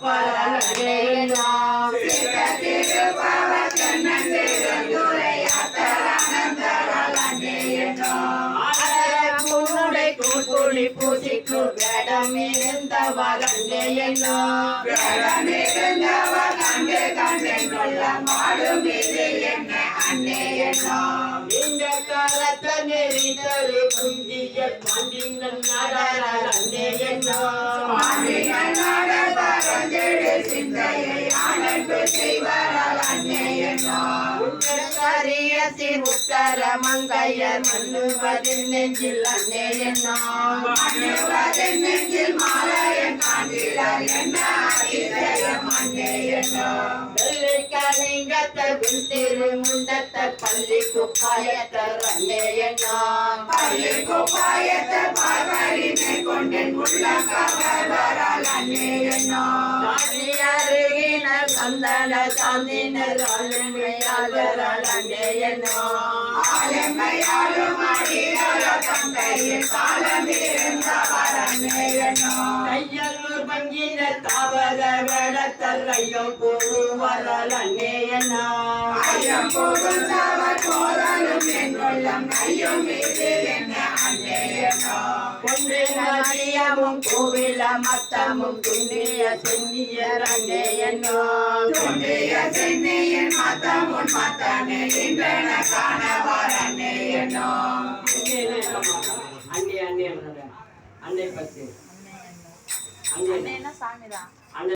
பலனேனோ உன்னுடைய கூட்டுடி பூசிக்கு வேடம் இருந்தவர் அன்னையனோ இந்த காலத்தை நெறிதரு குஞ்சிய பாண்டினன் நாடார் அன்னையனோ உத்தர மங்கையர் மண்ணுவதில் நெஞ்சில் அன்னையனோ கலிங்கத்தின் திருமுண்டத்த பள்ளி குப்பாயத்தர் அன்னையனோ அருகினர் சந்தன சாந்தினர் ஆளுமையாளர் அன்னையனோ கையல்லூர் பங்கின தாவர வேடத்தர் ஐயம் போடுவரால் அன்னையனோ மதியமும் கோவில மத்தமும் துண்ணிய சென்னியர் அன்னையனோ அன்னை பத்தி அன்னை சாமிதான்